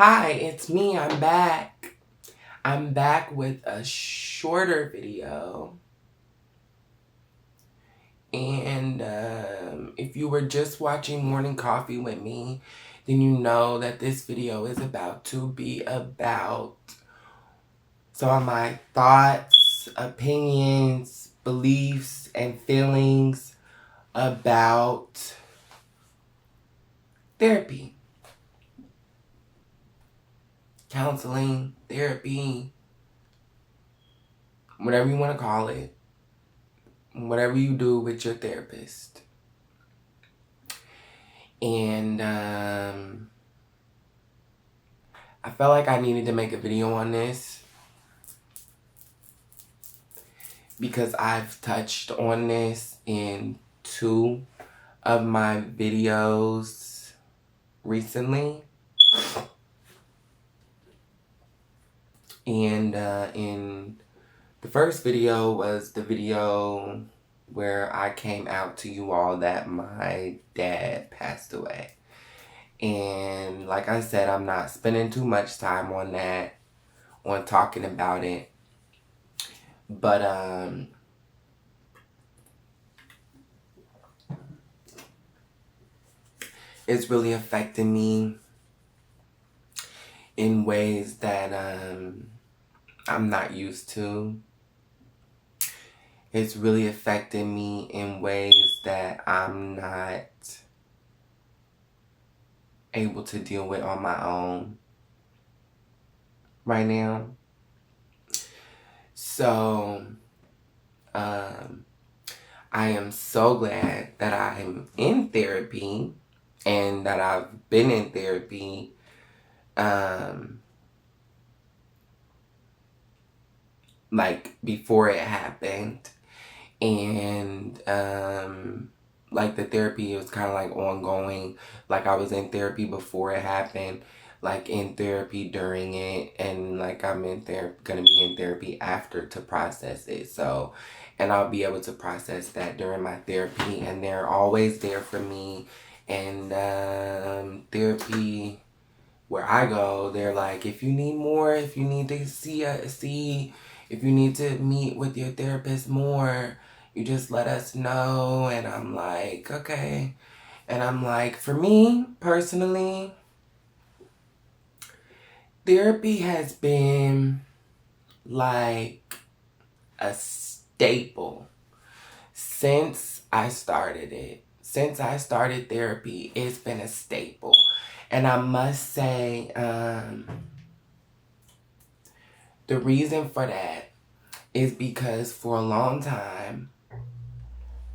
Hi, it's me. I'm back. I'm back with a shorter video. And if you were just watching Morning Coffee with me, then you know that this video is about to be about some of my thoughts, opinions, beliefs, and feelings about therapy, counseling, therapy, whatever you want to call it. Whatever you do with your therapist. And I felt like I needed to make a video on this because I've touched on this in two of my videos recently. And in the first video was the video where I came out to you all that my dad passed away. And like I said, I'm not spending too much time on that, on talking about it. But it's really affecting me in ways that I'm not used to. It's really affecting me in ways that I'm not able to deal with on my own right now. So, I am so glad that I'm in therapy and that I've been in therapy like before it happened. And like the therapy was kind of like ongoing. Like I was in therapy before it happened, like in therapy during it, and like I'm in gonna be in therapy after to process it. So, and I'll be able to process that during my therapy, and they're always there for me. And therapy where I go, they're like, if you need more, if you need to if you need to meet with your therapist more, you just let us know. And I'm like, okay. And I'm like, for me personally, therapy has been like a staple since I started it. Since I started therapy, it's been a staple. And I must say, the reason for that is because for a long time,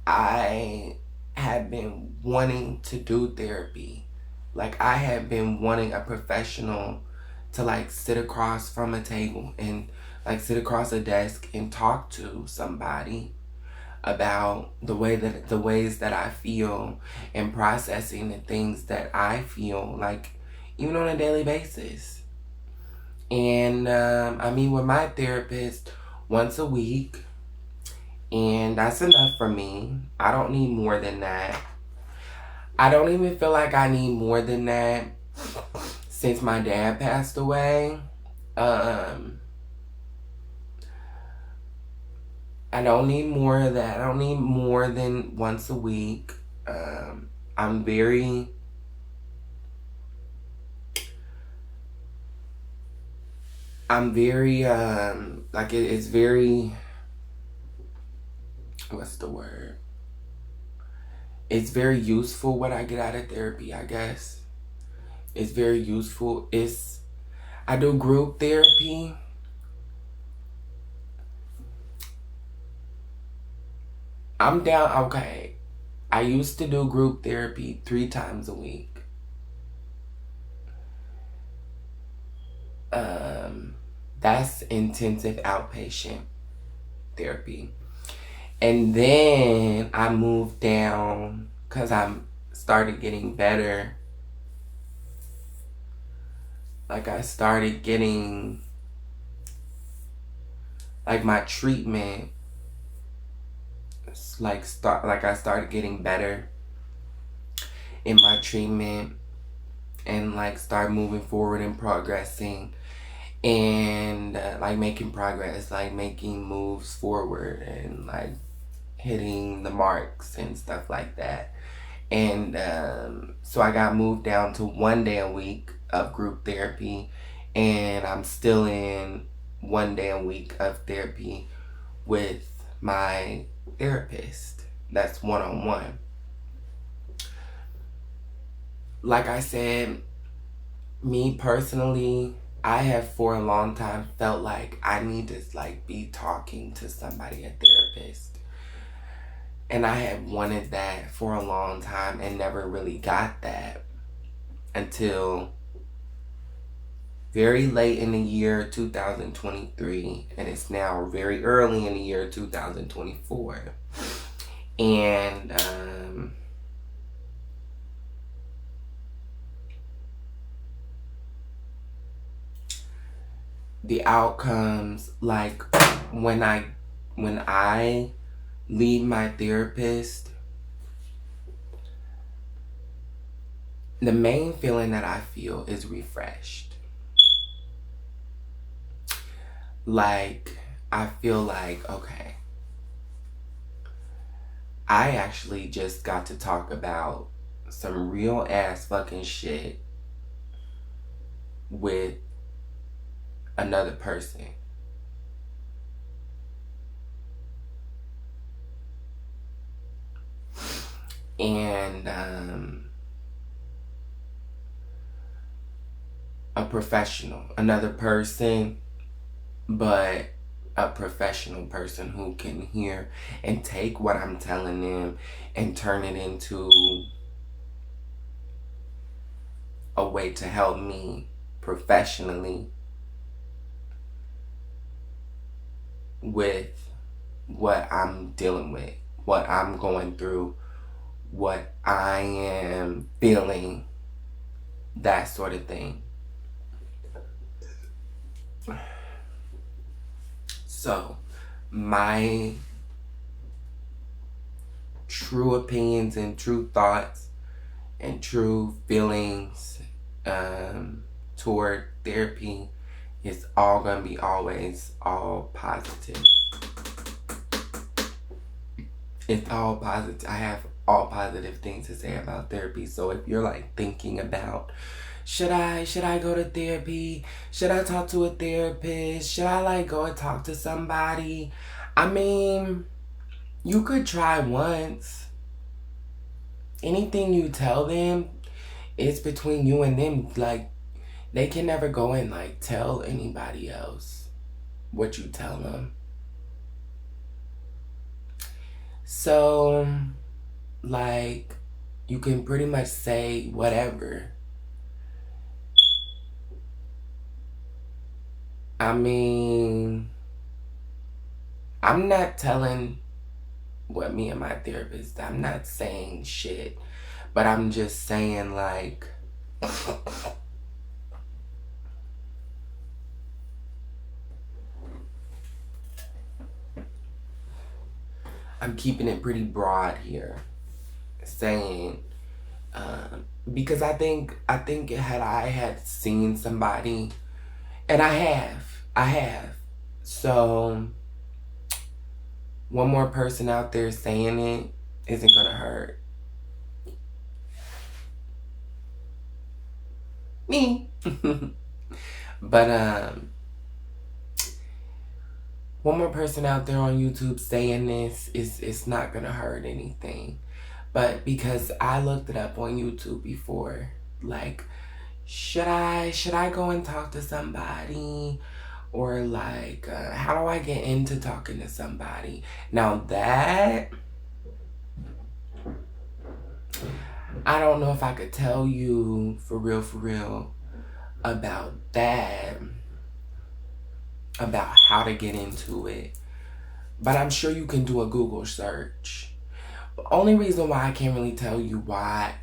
I have been wanting to do therapy. Like I have been wanting a professional to like sit across from a table and like sit across a desk and talk to somebody about the ways that I feel and processing the things that I feel like even on a daily basis. And I meet with my therapist once a week. And that's enough for me. I don't need more than that. I don't even feel like I need more than that since my dad passed away. I don't need more of that. I don't need more than once a week. I'm very like it's very, what's the word? It's very useful what I get out of therapy, I guess. It's very useful. I do group therapy. I'm down, okay. I used to do group therapy 3 times a week. That's intensive outpatient therapy. And then I moved down because I started getting better. Like I started getting, like my treatment, I started getting better in my treatment. and like start moving forward and progressing, and like making progress, like making moves forward, and like hitting the marks and stuff like that. And so I got moved down to 1 day a week of group therapy, and I'm still in 1 day a week of therapy with my therapist. That's one on one. Like I said, me personally, I have for a long time felt like I need to like be talking to somebody, a therapist. And I had wanted that for a long time and never really got that until very late in the year 2023, and it's now very early in the year 2024. And the outcomes, like when I leave my therapist, the main feeling that I feel is refreshed. Like, I feel like, okay, I actually just got to talk about some real ass fucking shit with another person. And a professional, another person, but a professional person who can hear and take what I'm telling them and turn it into a way to help me professionally with what I'm dealing with, what I'm going through, what I am feeling, that sort of thing. So, my true opinions and true thoughts and true feelings toward therapy is all gonna be always all positive. It's all positive. I have all positive things to say about therapy. So if you're like thinking about, should I go to therapy? Should I talk to a therapist? Should I like go and talk to somebody? I mean, you could try once. Anything you tell them, it's between you and them. Like, they can never go and like tell anybody else what you tell them. So, like, you can pretty much say whatever. I mean, I'm not telling what me and my therapist, I'm not saying shit, but I'm just saying, like, I'm keeping it pretty broad here, saying, because I think had I had seen somebody, and I have, so one more person out there saying it isn't gonna hurt me. But one more person out there on YouTube saying this it's not gonna hurt anything. But because I looked it up on YouTube before, like, should I go and talk to somebody, or like how do I get into talking to somebody? Now that, I don't know if I could tell you for real about that, about how to get into it, but I'm sure you can do a Google search. The only reason why I can't really tell you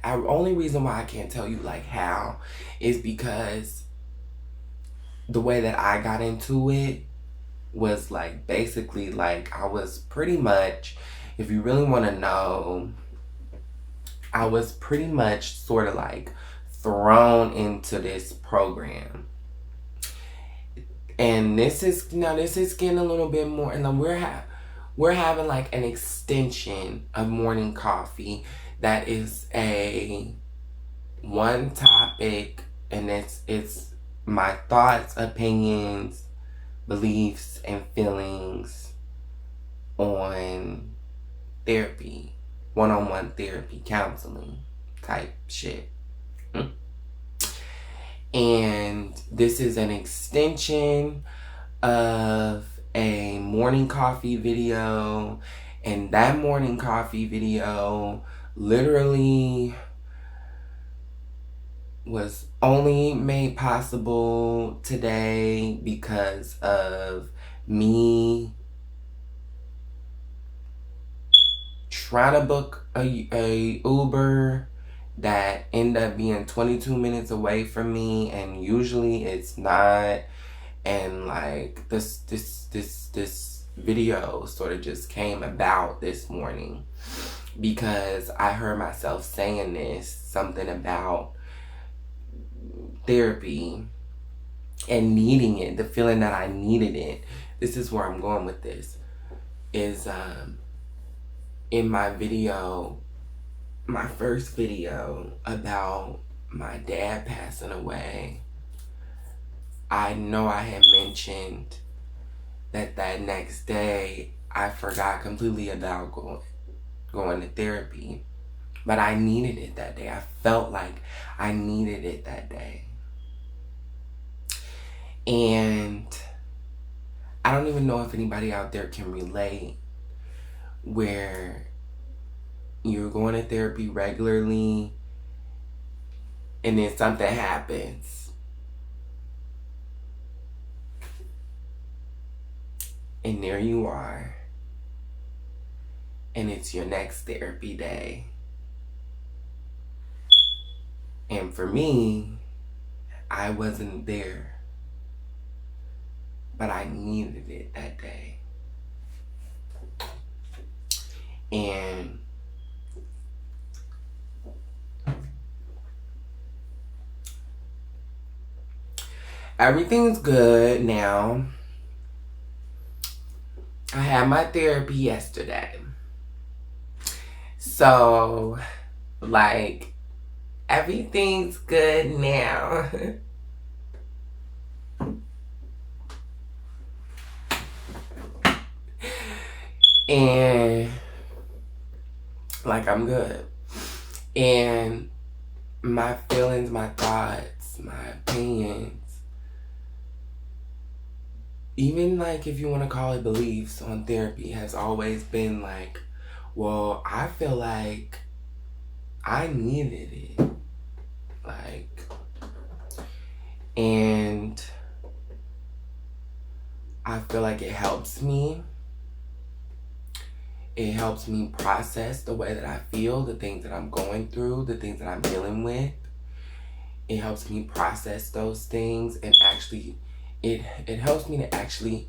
only reason why I can't tell you like how, is because the way that I got into it was like basically like I was pretty much, if you really want to know, I was pretty much sort of like thrown into this program. And this is getting a little bit more, and we're having like an extension of morning coffee that is a one topic, and it's my thoughts, opinions, beliefs, and feelings on therapy, one-on-one therapy, counseling type shit. And this is an extension of a morning coffee video, and that morning coffee video literally was only made possible today because of me trying to book a Uber that ended up being 22 minutes away from me, and usually it's not. And like this video sort of just came about this morning because I heard myself saying something about therapy and needing it, the feeling that I needed it. This is where I'm going with this, is in my video, my first video about my dad passing away, I know I had mentioned that next day I forgot completely about going to therapy. But I needed it that day. I felt like I needed it that day. And I don't even know if anybody out there can relate, where you're going to therapy regularly and then something happens and there you are, and it's your next therapy day. And for me, I wasn't there, but I needed it that day. And everything's good now. I had my therapy yesterday. So, like, everything's good now. And, like, I'm good. And my feelings, my thoughts, my opinions, even like if you want to call it beliefs on therapy, has always been like, well, I feel like I needed it. Like, and I feel like it helps me. It helps me process the way that I feel, the things that I'm going through, the things that I'm dealing with. It helps me process those things, and actually it helps me to actually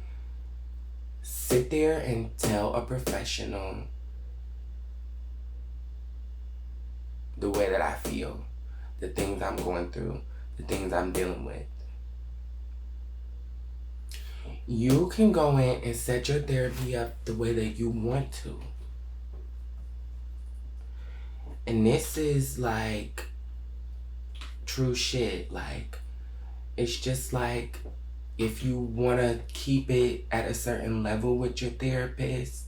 sit there and tell a professional the way that I feel, the things I'm going through, the things I'm dealing with. You can go in and set your therapy up the way that you want to. And this is like true shit. Like, it's just like, if you want to keep it at a certain level with your therapist,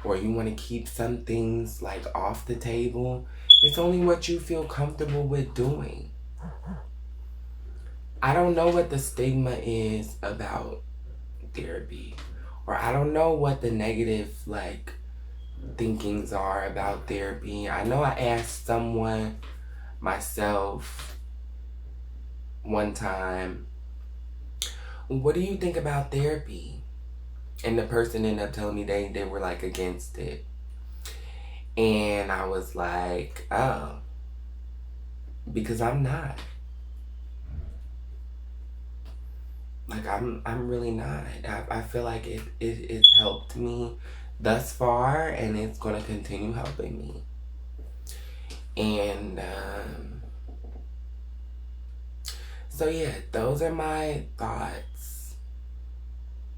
or you want to keep some things like off the table, it's only what you feel comfortable with doing. I don't know what the stigma is about therapy, or I don't know what the negative like thinkings are about therapy. I know I asked someone, myself, one time, what do you think about therapy? And the person ended up telling me they were like against it. And I was like, oh, because I'm not. Like, I'm really not. I feel like it helped me thus far, and it's going to continue helping me. And So yeah, those are my thoughts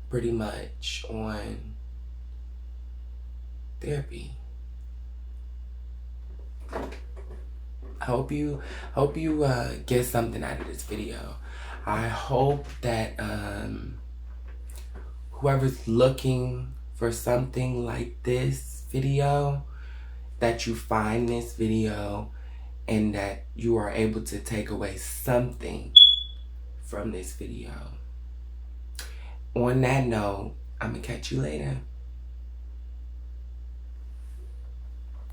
pretty much on therapy. Hope you get something out of this video. I hope that whoever's looking for something like this video, that you find this video and that you are able to take away something from this video. On that note, I'm gonna catch you later.